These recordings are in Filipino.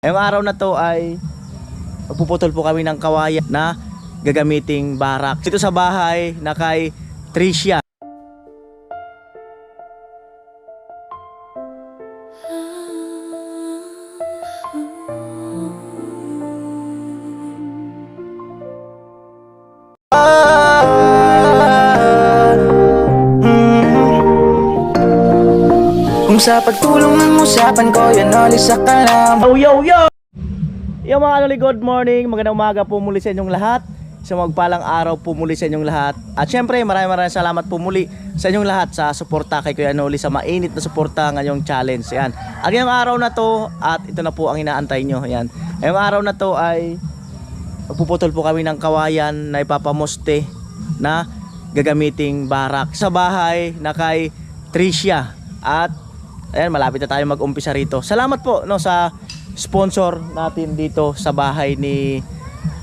Ngayong araw na to ay magpuputol po kami ng kawayan na gagamiting barak dito sa bahay na kay Tricia. Kung sa pagtulong ng usapan ko, yan alis sa kalam. Yo! Yung mga kanoli, good morning, magandang umaga po muli sa inyong lahat. Sa magpalang araw po muli sa inyong lahat. At syempre maraming salamat po muli sa inyong lahat sa suporta kay Kuya Noli, sa mainit na suporta ngayong challenge. Yan. Ang ngayong araw na to, at ito na po ang inaantay nyo. Yan. Ngayong araw na to ay magpuputol po kami ng kawayan na ipapamoste na gagamiting barak sa bahay na kay Tricia. At ayan, malapit na tayo mag-umpisa rito. Salamat po no sa sponsor natin dito sa bahay ni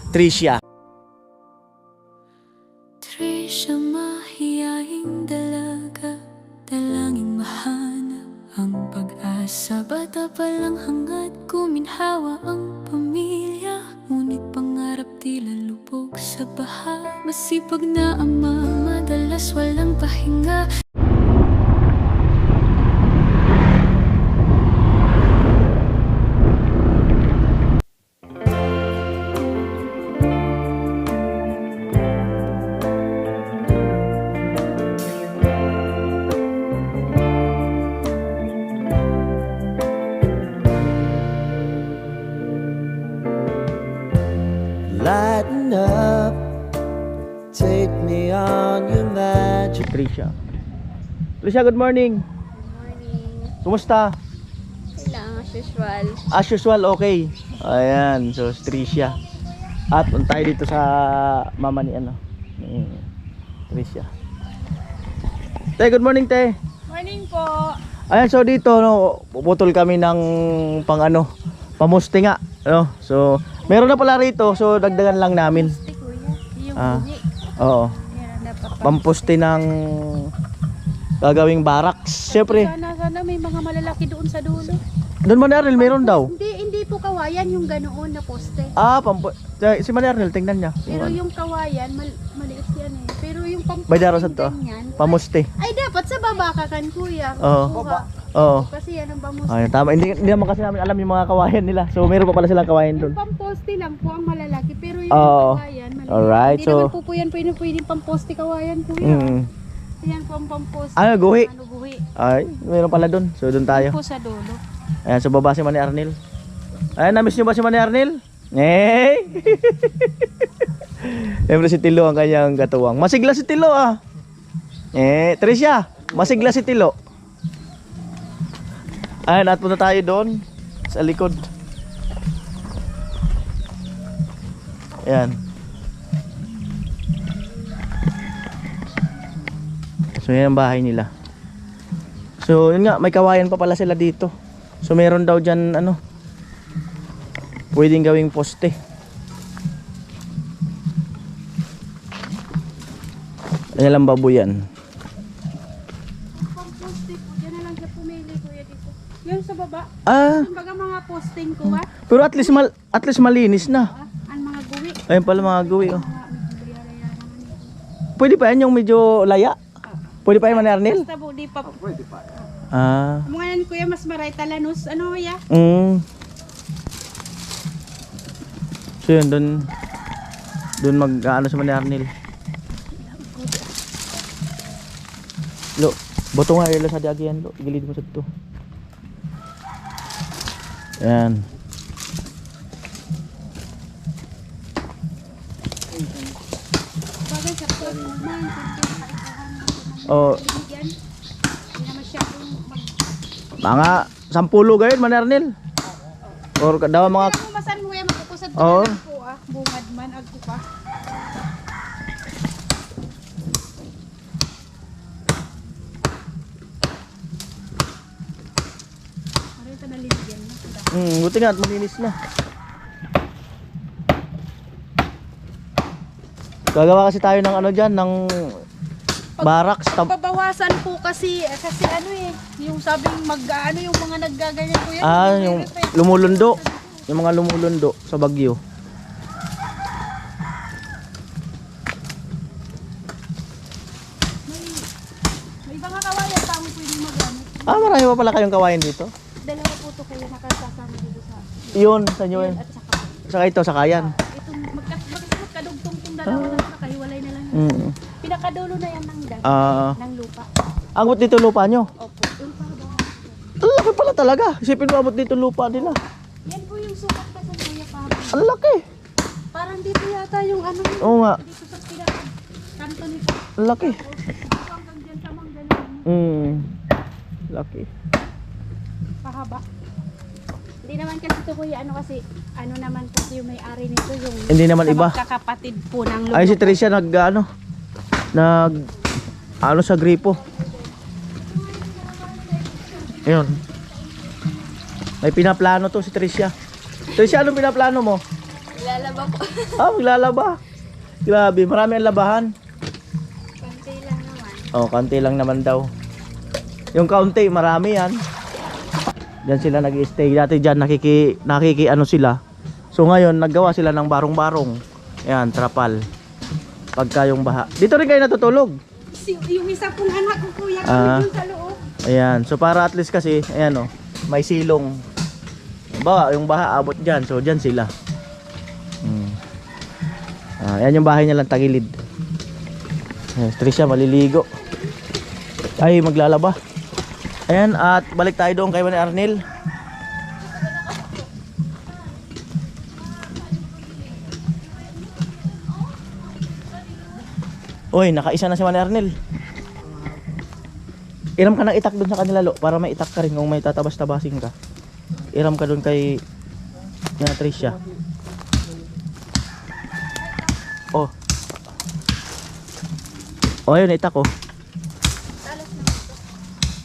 Tricia. Tricia, mahiyaing dalaga, dalangin mahanap ang pag-asa. Bata pa lang hangad kuminhawa ang pamilya, ngunit pangarap tila lubog sa baha. Masipag na ama, madalas walang pahinga. Lighten up, take me on your magic. Tricia. Tricia, good morning. Morning. Kumusta? Kailangan as usual. As usual, okay. Ayan, so si Tricia. At punta tayo dito sa mama ni Tricia. Te, good morning, te. Morning po. Ayan, so dito no, puputol kami ng pamuste nga, no. So, meron na pala rito, so dagdagan lang namin. Gusto kuya. Yung Ah. bugi. Oo. Yan, dapat Pamposte ng gagawing barracks. Siyempre, Sana may mga malalaki doon sa dulo. doon Manarnel meron daw. Hindi po kawayan yung ganoon na poste. Ah, si Manarnel, tingnan niya. Pero yung kawayan, maliit yan eh. Pero yung pamposte Bay darasan to. ganyan, Pamuste. ay dapat sa baba ka kan kuya. Oo. Kuha. Oo. Kasi yan ang pamuste. Ay, tama. Hindi naman kasi namin alam yung mga kawayan nila. So, meron pa pala silang kawayan doon. Yung pamposte lang po ang malalaki. Pero yung Oo. kawayan, maliit. Alright, Hindi so- naman po yan pwedeng pamposte kawayan kuya. Mm. Yan po ang pamposte. Ano, guhi? Ano, guhi. Ay, meron pala doon. So, doon tayo. Po sa dulo. Ayan, so baba si Manny Arnel. Ayan, na-miss nyo ba si Manny Arnel? Eh! Siyempre si Tilo ang kanyang katuwang. Masigla si Tilo ah. Tricia, masigla si Tilo. Ayan, at punta tayo doon sa likod. Ayan. So yan ang bahay nila. So yun nga, may kawayan pa pala sila dito. So meron daw dyan pwedeng gawing poste. Ayan lang baboy yan. Pamposte po, dyan na lang siya pumili kuya dito. Yung sa baba, Ah, kumbaga mga posting ko ha. pero at least malinis na. Ang mga guwi. Ayun pala mga gawi oh. Mga medyo Pwede pa yan yung medyo laya. Pwede pa yan Manny Arnel? basta po, di pa. Ah. Mga yan kuya, mas maray talanos. Ano ya? So yun, doon mag-ano sa Manny Arnel. Lo, boto nga ilo sa diagyan lo, gilid mo sa to. Yan. Bagay sa po naman. Oh, Yan. Hindi na masyadong mag... mga 10 gayon Manny Arnel. Or daw mga Kung masan mo yan, magkukusad ko Oo. na lang po ah. Bungad man, agko pa. Marita na linigyan na. buti nga at malinis na. Gagawa kasi tayo ng ano diyan, ng barracks. Pagbabawasan po kasi ano eh, yung sabing mag-ano yung mga naggaganyan po yan. Yung lumulundo. Yung mga lumulundo sa bagyo. May mga kawayan pa mo pwedeng magamit. Marami pa pala kayong kawayan dito. Dalawa po to kayo nakasasama dito sa Yun, sa inyo yun. at saka. Saka ito, sa kayan. Itong magkadugtong tong dalawa na nakahiwalay na lang. Mm. Pinakadulo na yan ng dam, ng lupa. Abot dito lupa nyo. Opo. Yung parang Ang laki pala talaga. Isipin mo abot dito lupa nila. yan po yung sukat ka sa kuya pa. Ang laki. Parang dito yata yung ano yun. Oo nga. Dito sa kanto nito. Ang laki. Hanggang dyan sa manggaling. Laki. Pahaba. Hindi naman kasi ito kuya, kasi ano naman kasi yung may-ari nito yung Hindi naman sa iba. magkakapatid po ng lupa. Ay si Tricia nag sa gripo. Ayun. May pinaplano to si Tricia. Tricia, anong pinaplano mo? Lalaba po. Maglalaba. Grabe, marami ang labahan. Konti lang naman. Kaunti lang naman daw. Yung kaunti, marami yan. Diyan sila nag-stay. Dati diyan nakiki ano sila. So ngayon, naggawa sila ng barong-barong. Ayan, trapal. Pagka yung baha. Dito rin kayo natutulog. Yung isa pong anak ko kuya, dun sa loob. Ayan, so para at least kasi, ayan may silong. Yung baha abot dyan, so dyan sila. Ayan yung bahay niya lang tagilid. Tricia maliligo. Ay, maglalaba. Ayan, at balik tayo doon kay Manny Arnel. Uy, nakaisa na si Manny Arnel. Iram ka ng itak doon sa kanila, Lo, para may itak ka rin kung may tatabas-tabasin ka. Iram ka doon kay Tricia. Ayun, itak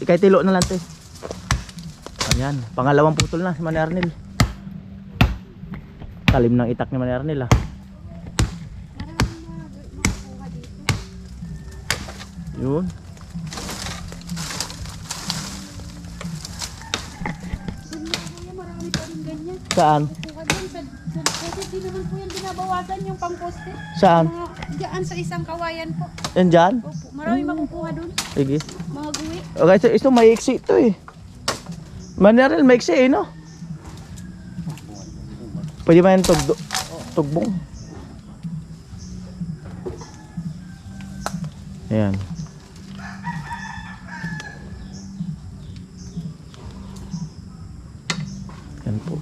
Ikay tilo na lang, te. Ayan, pangalawang putol na si Manny Arnel. Talim ng itak ni Manny Arnel, Yun. Marami pa rin ganyan. Saan? Kuha dun kasi di naman po yan binabawasan yung pangposte. Saan? Mga diyan sa isang kawayan po. Yan dyan? Opo, marami makukuha dun. Sige. Mga guwi. Okay, so ito maiksi ito Manny Arnel, maiksi no? Pwede ba yung tugbong? Ayan. Yan po.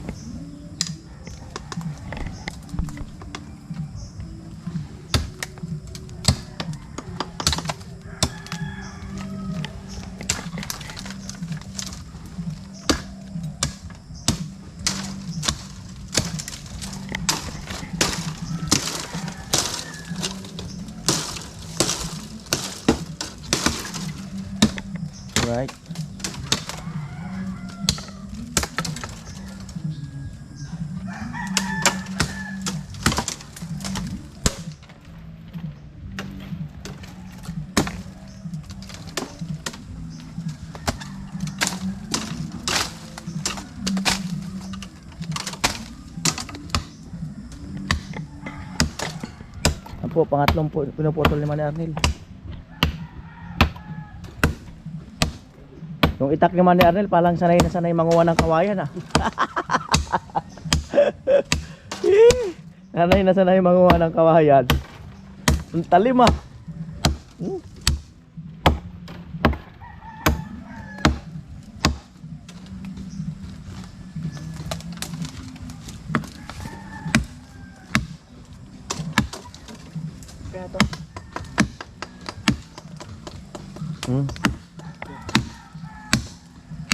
Right. Yan po, pangatlong pinuputol ni Manny Arnel. Yung itak ni Manny Arnel, palang sanay na sanay manguha ng kawayan Sanay na sanay manguha ng kawayan. Ang talim Kaya to.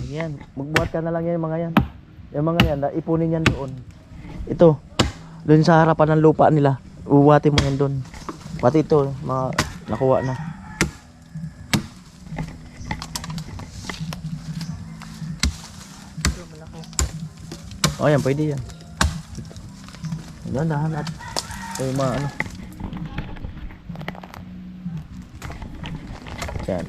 Yan, magbuhat ka na lang yan mga yan. Yung mga yan, ipunin yan doon. Ito, doon sa harapan ng lupa nila. Ubuhatin mo yan doon. Pati ito, mga nakuha na. Yan, pwede yan. Dahan at yung mga ano. Yan.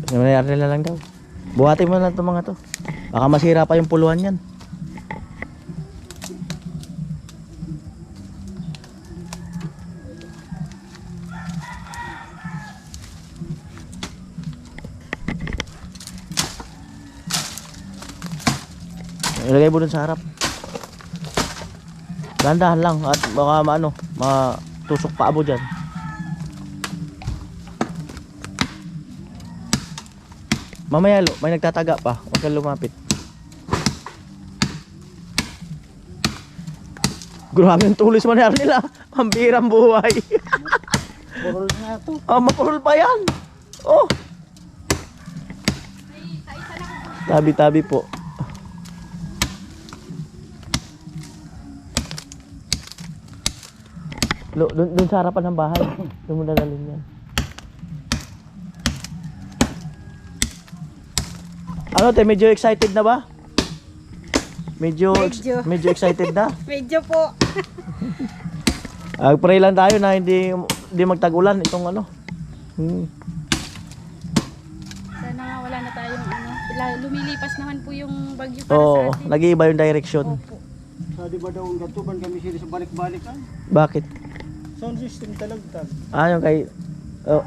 Nangyayari na lang daw. Buhatin mo na lang itong mga to. Baka masira pa yung puluhan yan. Ilagay mo dun sa harap. Dahan-dahan lang at baka matusok pa abo dyan. Mamaya lo, may nagtataga pa. Huwag kang lumapit. Grabe yung tulis mo na nila. Pambirang buhay. Purol na ito. Mapurol pa yan. Oh. Tabi-tabi po. Doon sa harapan ng bahay. Doon mo dadalhin yan. Ano te, medyo excited na ba? Medyo excited na? Medyo po. Pray lang tayo na hindi magtag-ulan itong ano. Sana nga wala na tayong lumilipas naman po yung bagyo para sa Oo, atin. nag-iiba yung direction. Opo. Sa di ba daw ang gatuban kami sila sa balik-balikan? Bakit? Sound system talagtag. Yung kay... Oh.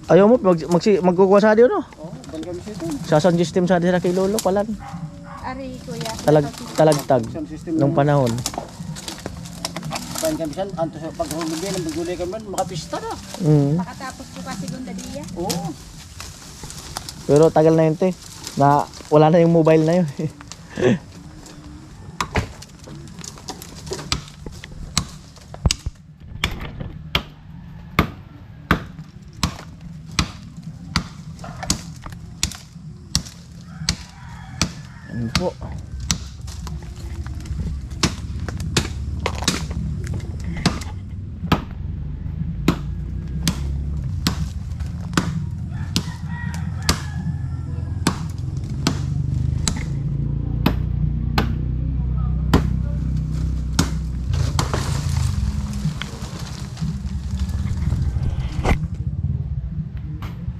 Ayaw mo, magkukuha sa diyo, no? Oo, ban kami sa ito. Sa sound system sa diyo kay Lolo, pala. Ari, kuya. Talagtag Sound system nung panahon. ban kami sa anto sa paghulog din ang bigulay kami makapista na. Pakatapos po kasi Gondadia. Oo. Pero tagal na yun, te. Na wala na yung mobile na yun. Ano po?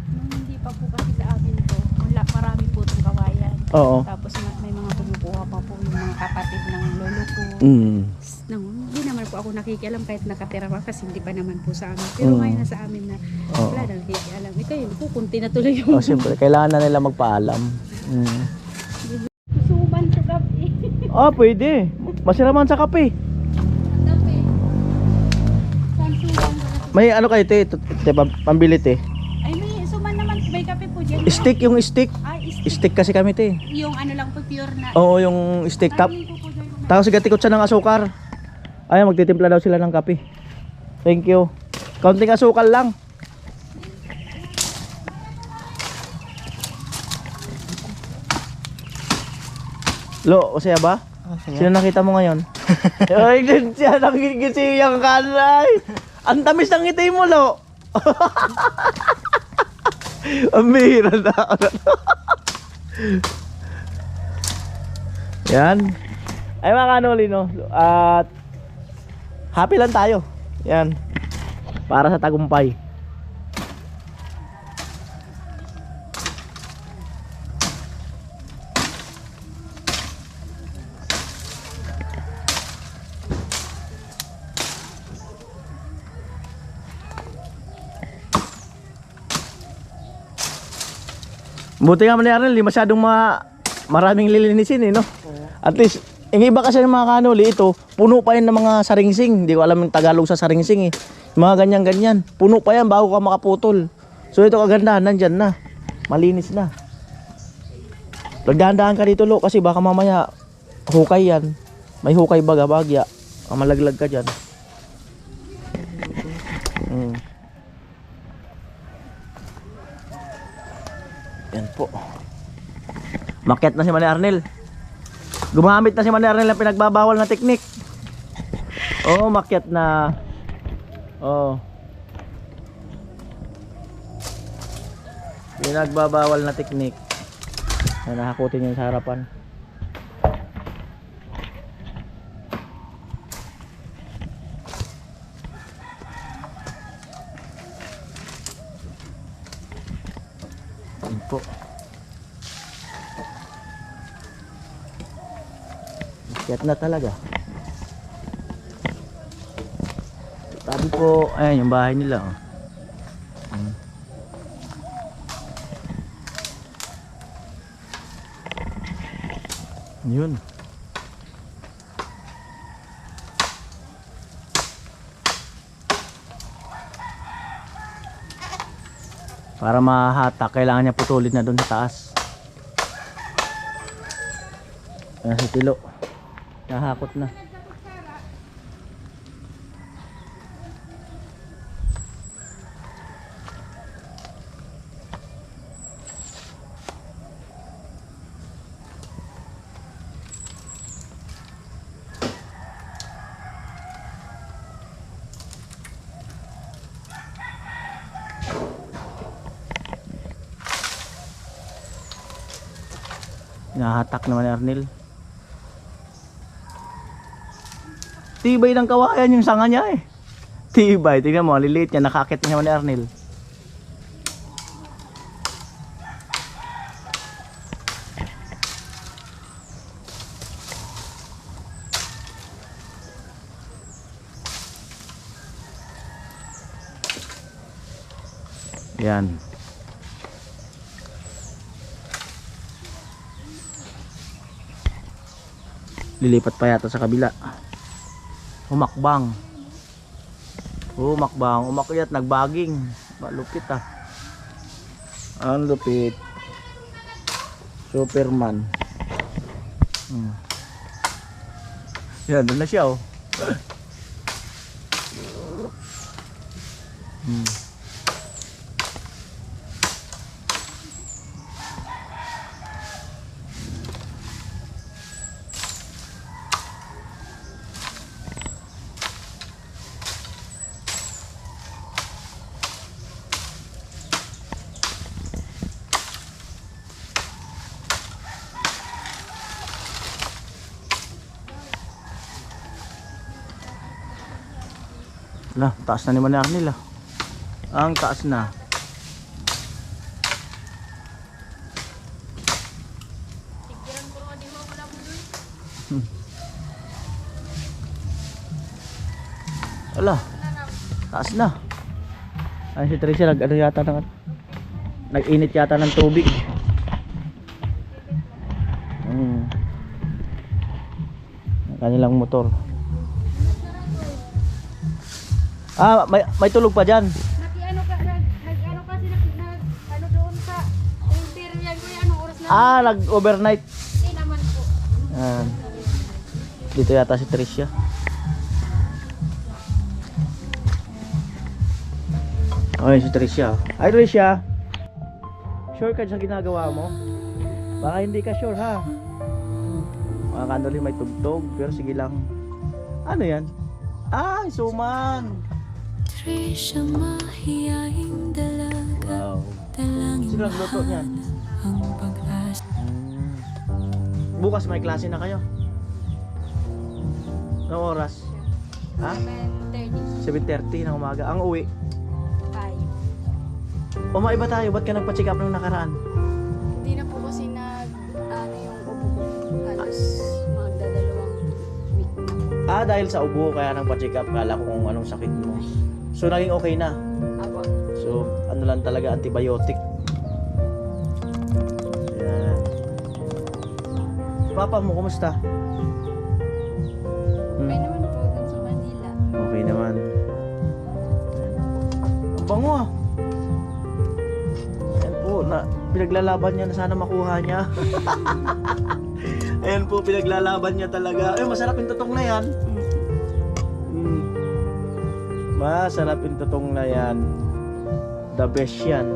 Nung hindi pa po kasi sa amin to, wala, marami po itong kawayan. Oo. Tapos may mga kumukuha pa po yung mga kapatid ng lolo ko. Hindi naman po ako nakikialam kahit nakatira pa kasi hindi pa naman po sa amin. Pero ngayon na sa amin na Oo. wala nang nakikialam. Ito yun, kukunti na tuloy yung Oh, siyempre, kailangan na nila magpaalam. susuban sa gabi. Pwede. Masiraman sa kape. Gabi. Sansuban ba? May ano kayo, te, pambili, te. Ay, may suman naman. May kape po dyan. Stick, yung stick. Ay, Stick kasi kami, te. yung ano lang po, pure na. Oo, yung stick top. Ay, po po dyan. Tapos gatikot siya ng asukar. Ayun, magtitimpla daw sila ng kape. Thank you. Kaunting asukal lang. Lo, o siya ba? Sino nakita mo ngayon? Ay, din siya nakikigisiyang kanay. Ang tamis ng ngiti mo, Lo. Ang bihira na. Yan. Ay mga kanoli, no? At happy lang tayo. Yan. Para sa tagumpay. Buti nga man Arnel, hindi masyadong maraming lilinisin, no? At least, yung iba kasi ng mga kanuli, ito, puno pa yan ng mga saringsing. Hindi ko alam yung Tagalog sa saringsing, eh. Mga ganyan-ganyan. Puno pa yan bago ka makaputol. So ito kagandahan, nandyan na. Malinis na. Magdahan-dahan ka dito, Lo, kasi baka mamaya hukay yan. May hukay baga-bagya. Malaglag ka dyan. Yan po. Makyat na si Manny Arnel. Gumamit na si Manny Arnel ng pinagbabawal na teknik. Oo, makyat na. Oo. Pinagbabawal na teknik. Nakakutin niya sa harapan. po. Akyat na talaga. Tabi po, ayan yung bahay nila. Oh. Yun. Para mahatak, kailangan niya putulin na doon sa taas. Ayan si Tilo. Nahakot na. Nahatak naman ni Arnel. Tibay ng kawayan yung sanga niya eh. Tibay, tingnan mo, liliit niya, nakakit niya ni Arnel. Yan. Lilipat pa yata sa kabila. Humakbang. Humakbang, umakyat, nagbaging. Malupit ah. Ang lupit. Superman. Yan, doon na siya oh. Lah, taas na naman ni Arnel ah. Ang taas na. Ala, taas na. Ay si Tricia nag-ano yata ng nag-init yata ng tubig. Ang kanilang motor. Ah, may tulog pa diyan. Nag-ano kasi ano doon sa interior ko yan, anong oras na? Ah, nag-overnight. Hindi naman po. Dito yata si Tricia. Ay, si Tricia. Ay, Tricia. Sure ka sa ginagawa mo? Baka hindi ka sure ha. Mga kanoli may tugtog, pero sige lang. Ano yan? Ah, suman. Trisha, mahiyaing dalaga. Wow. Dalangin Sino nagluto niyan? ang pag-asa. Bukas may klase na kayo. Anong oras? Ha? 7:30 ng umaga. Ang uwi. 5. O maiba tayo, ba't ka nagpa-check up nung nakaraan? Hindi na po kasi ano yung upo ko. Halos magdadalawang week na. Ah, dahil sa ubo kaya nagpa-check up. Kala ko kung anong sakit mo. So naging okay na. Apo. So ano lang talaga, antibiotic. Yan. Papa mo, kumusta? Okay naman po dun sa Manila. Okay naman. Ang bango ah. Ayan po, pinaglalaban niya na sana makuha niya. Ayan po, pinaglalaban niya talaga. Masarap yung tutong na yan. Masarap yung tutong na yan. The best yan.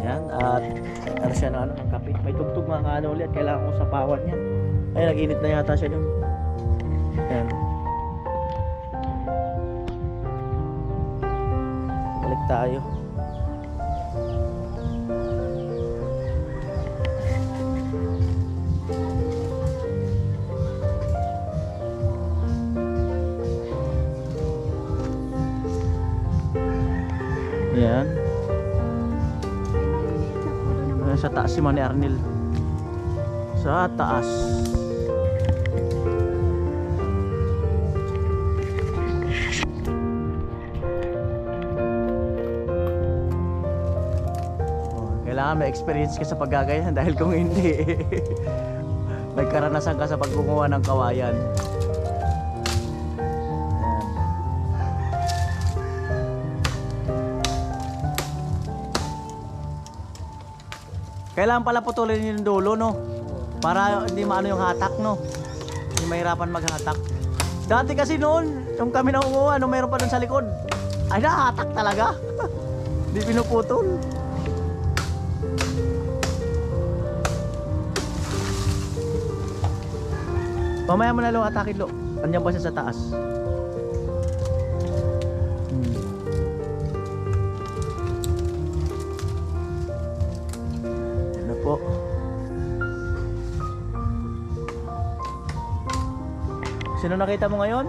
Ayan, at ano siya na ng kape. May tugtog mga kaano ulit. Kailangan ko sapawan yan. Ay, nag-init na yata siya dun. Ayan. Balik tayo. Ayan. taas si Manny Arnel. Sa taas. Kailangan may experience ka sa paggagayan dahil kung hindi nagkaranasan ka sa paggumawa ng kawayan. Ayan. Kailangan pala putulin yung dulo, no? Para hindi maano yung hatak, no? Hindi mahirapan maghatak. Dati kasi noon, yung kami nangunguha, nung mayroon pa dun sa likod, ay nahatak talaga. Hindi pinuputol. Mamaya mo na lo atakin lo. Andiyan ba siya sa taas? Yan na po. Sino nakita mo ngayon?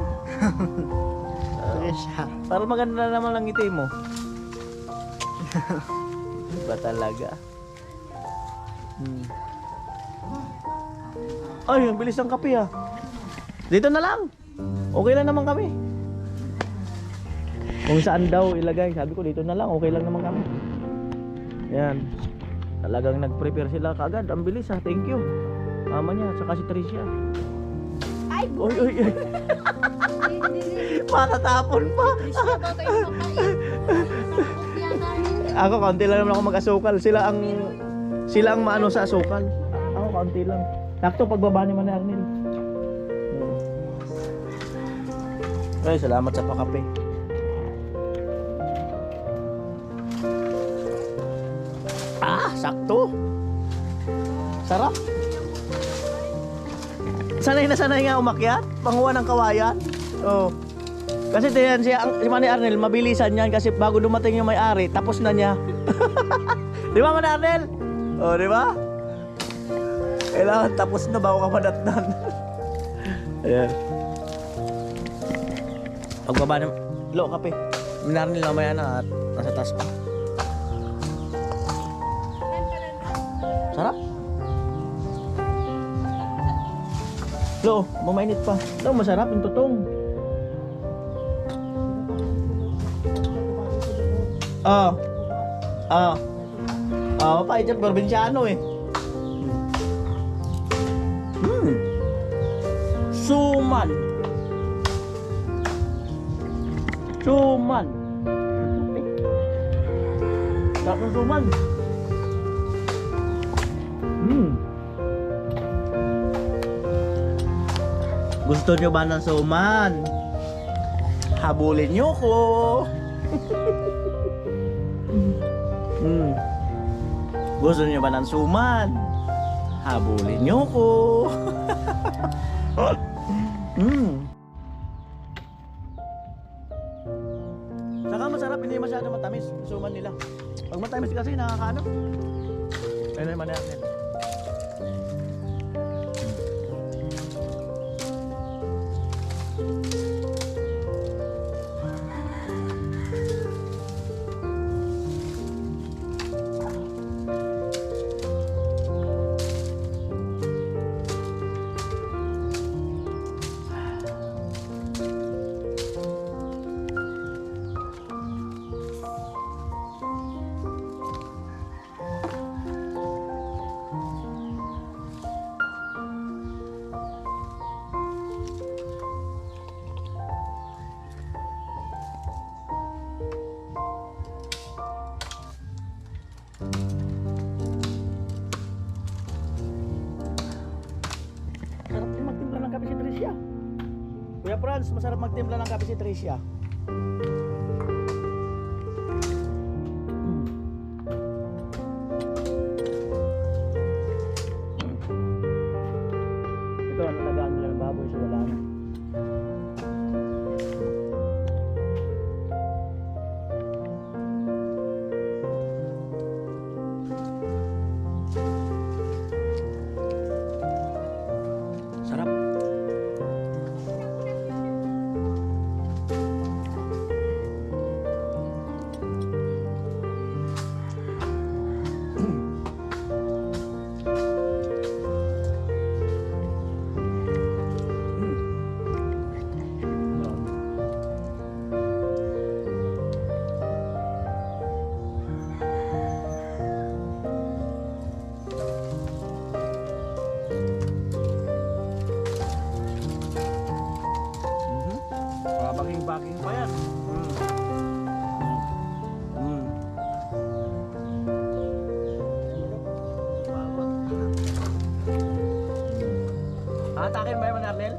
Siya. Para maganda na naman ang ngiti mo. Ba talaga? Ay, ang bilis ng kape ah. Dito na lang. Okay lang naman kami. Kung saan daw ilagay, sabi ko dito na lang, okay lang naman kami. Yan. Talagang nag-prepare sila kaagad. Ang bilis ah, thank you. Mama niya, saka si Tricia. Ay, Oy, oy, oy. Matatapon pa. Ako, kaunti lang naman ako mag-asukal. Sila ang maano sa asukal. Ako, kaunti lang. Sakto pagbaba ni Manny Arnel. Ay, salamat sa pakape. Ah, sakto. Sarap. Sanay na sanay nga umakyat. Panguha ng kawayan. Oh. Kasi diyan si Manny Arnel, mabilisan yan kasi bago dumating yung may-ari, tapos na niya. Di ba Manny Arnel? Oh, di ba? Kailangan tapos na bago ka madatnan. Ayan. Pagbaba ng lo kape. Minar nila mamaya na at nasa taas pa. Sarap. Lo, bumainit pa. Lo, masarap yung tutong. Ah. Ah. Ah, mapait yan, probinsyano eh. Suman. Suman. Sarap ng suman. Gusto nyo ba ng suman? Habulin nyo ko. Gusto nyo ba ng suman? Habulin nyo ko. Saka masarap, hindi masyado matamis yung suman nila. Pag matamis kasi nakakaano. Ayun naman natin. Kuya Franz, masarap magtimpla ng kape si Tricia. Ito, nalagaan nila ng baboy, so wala na. Sarap. Atakin ba yung Arnel?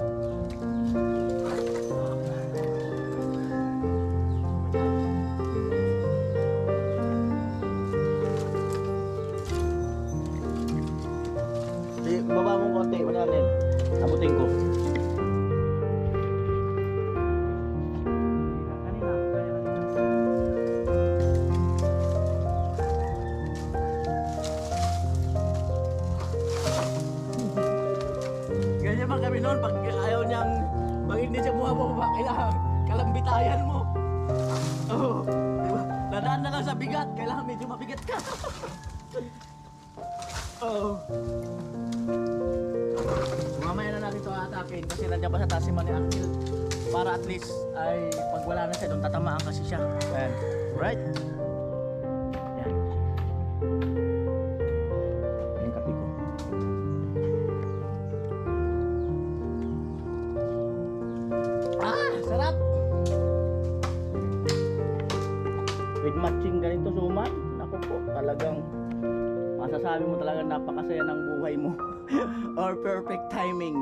Di, baba mo konti, Arnel. Abutin ko. Ganyan ba kami noon pag ayaw niyang, pag hindi siya bumababa, kailangan kalambitayan mo. Oo. Diba? Nadaan na lang sa bigat, kailangan medyo mabigat ka. Oo. Mamaya na natin ito atakin kasi nandiyan pa sa taas si Manny Arnel. Para at least ay pag wala na siya doon, tatamaan kasi siya. Ayan. Right? Ayan. Ayan kape ko. Sarap! With matching ganito suman, naku po, talagang masasabi mo talagang napakasaya ng buhay mo. Or perfect timing.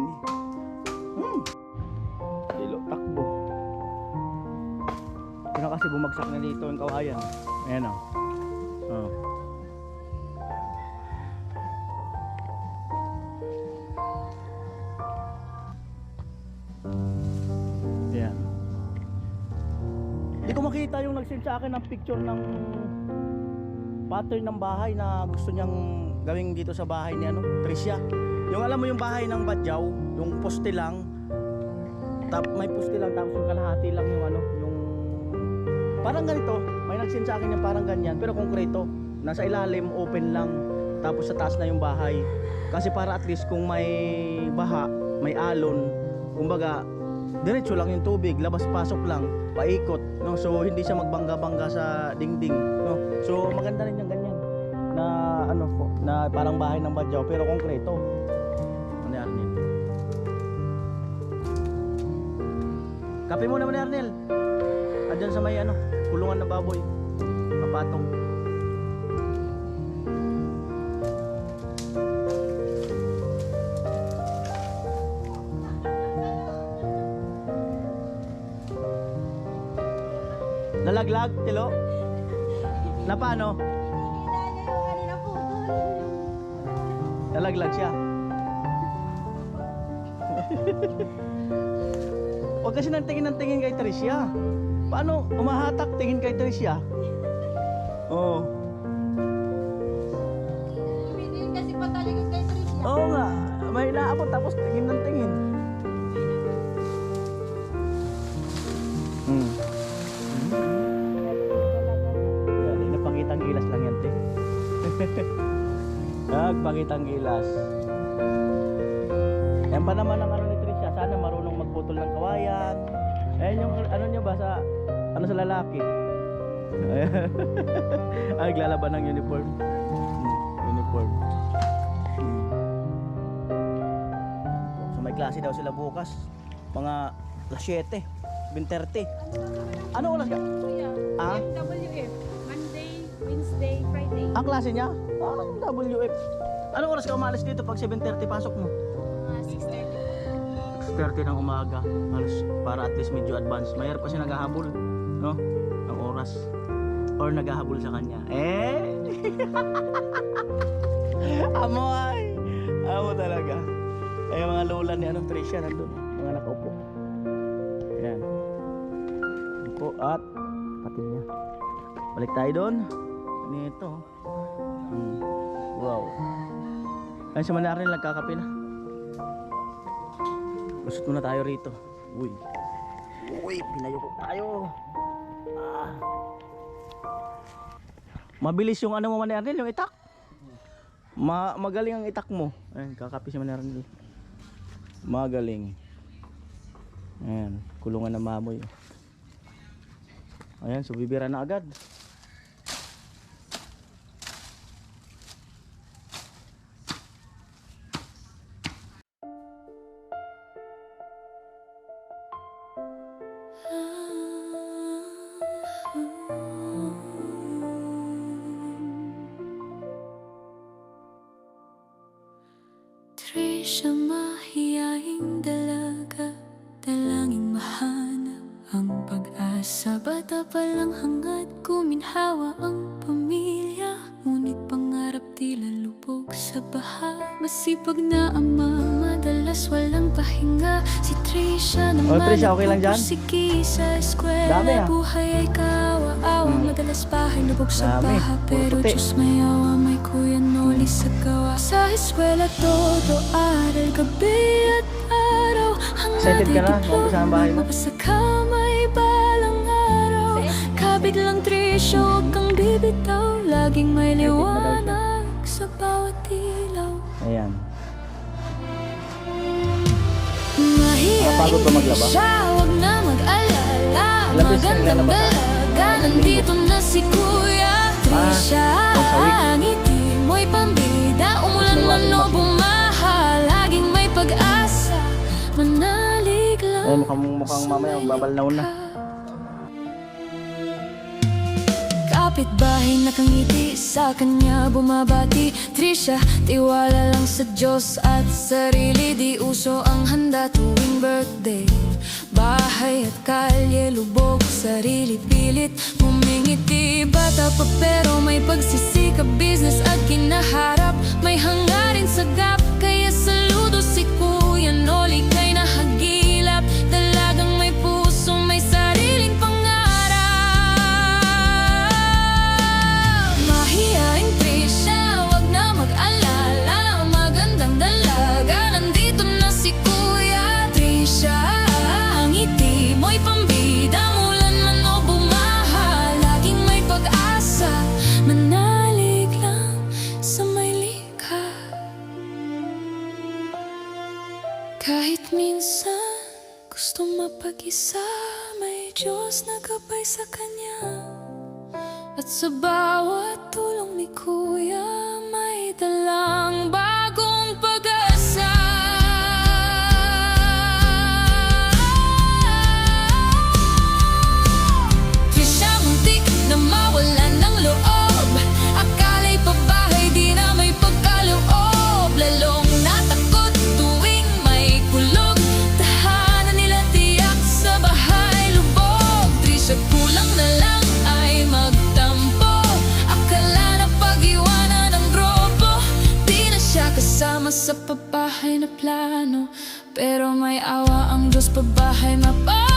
Dilo, takbo. Ito na kasi bumagsak na dito yung kawayan. Ayan o. Oh. Ayan. Hindi ko makita yung nag-send sa akin ng picture ng pattern ng bahay na gusto niyang gawing dito sa bahay ni Tricia. Yung alam mo yung bahay ng Badyaw, yung poste lang. May poste lang tapos yung kalahati lang yung yung parang ganito. May nag-send sa akin yung parang ganyan pero konkreto. Nasa ilalim open lang tapos sa taas na yung bahay. Kasi para at least kung may baha, may alon, kumbaga diretso lang yung tubig, labas-pasok lang, paikot, no? So hindi siya magbangga-bangga sa dingding, no? So maganda rin yung ganyan na na parang bahay ng Badyaw pero konkreto. Ano yan, Arnel? Kape mo naman, Arnel. Andyan sa may kulungan na baboy. Kapatong. Nalaglag, Tilo? Na paano? Nalaglag siya. Huwag kasi nang tingin kay Tricia. Paano umahatak tingin kay Tricia? Oo. Hindi kasi patalikod kay Tricia. Oo nga. May naabot tapos tingin ng tingin. Yan, napakitang gilas lang yan, te. Nagpakitang gilas. Yan pa naman ang ni Tricia. Sana marunong magputol ng kawayan. Ayan yung niya ba sa sa lalaki. Naglalaban ng uniform. Uniform. So may klase daw sila bukas. Mga alas 7, 7:30. Ano oras ka? Ah? WF. Monday, Wednesday, Friday. Ang klase niya? Yung WF. Anong oras ka umalis dito pag 7:30 pasok mo? 6:30. 6:30 ng umaga. Halos para at least medyo advance. Mayroon kasi naghahabol, no? Ang oras. Or naghahabol sa kanya. Amoy! Amo talaga. Ay mga lola ni Tricia nandun. Mga nakaupo. Ayan. Upo at kapatid niya. Balik tayo doon. Nito. Wow. Ay sa Manaril nagkakape na. Lusot muna tayo rito. Uy. Uy, pinayuko tayo. Mabilis yung mo Manaril, yung itak. Magaling ang itak mo. Ayun, kakape si Manaril. Magaling. Ayan, kulungan ng mamoy. Ayan, so bibira na agad. Tricia, mahiyain mahiyaing dalaga, dalangin mahanap ang pag-asa. Bata pa lang hangad kuminhawa ang pamilya, ngunit pangarap tila lubog sa baha. Masipag na ama, madalas walang pahinga. Si Trisha naman Trisha, okay lang dyan? nagpupursigi sa eskwela. Dami, ah. Buhay ay kaawa-awa, madalas bahay lubog sa Dami, baha. puro Pero puti. Diyos may awa, may Kuya Noli sa gawa. Sa eskwela todo aral, gabi at araw. Excited ka na? Magbisa ang bahay mo? Mapasa ka may balang araw. Kabiglang Trisha, huwag kang bibitaw. Laging may liwanag sa bawat ilaw. Ayan. Mahiyain Nakapagod ba maglaba? siya, huwag na mag-alala. Labis na Magandang naglalaba ka? dalaga, nandito na si Kuya Trisha. once a week. Ang ngiti mo'y pambida, umulan man o bumaha, laging may pag-asa. Manalig lang. Ay, mukhang mamaya babalnaw na. Kapitbahay nakangiti sa kanya bumabati. Trisha, tiwala lang sa Diyos at sarili. Di uso ang handa tuwing birthday. Bahay at kalye, lubog, sarili, pilit ngumingiti. Bata pa pero may pagsisikap, business at kinaharap. May hangarin sa gap, kaya saludo si Kuya Noli kay nahagilap. Dalagang may puso, may sariling pangarap. Mahiyaing Trisha, wag na mag-alala. Magandang dalaga, nandito na si Kuya Trisha. Ang ngiti mo'y pambida, mulan man o bumaha, laging may pag-asa. Manalig lang sa may likha. Kahit minsan gusto mapag-isa, may Diyos na gabay sa kanya. At sa bawat tulong ni Kuya, may dalang bagong pag-asa. Trisha, muntik na mawalan ng loob. Akala'y pabahay, di na may pagkaloob. Lalong natakot tuwing may kulog. Tahanan nila tiyak sa bahay lubog. Trisha, kulang na lang ay magtampo. Akala na pag-iwanan ng grupo, di na siya kasama sa pabahay na plano. Pero may awa ang Diyos, pabahay mapa.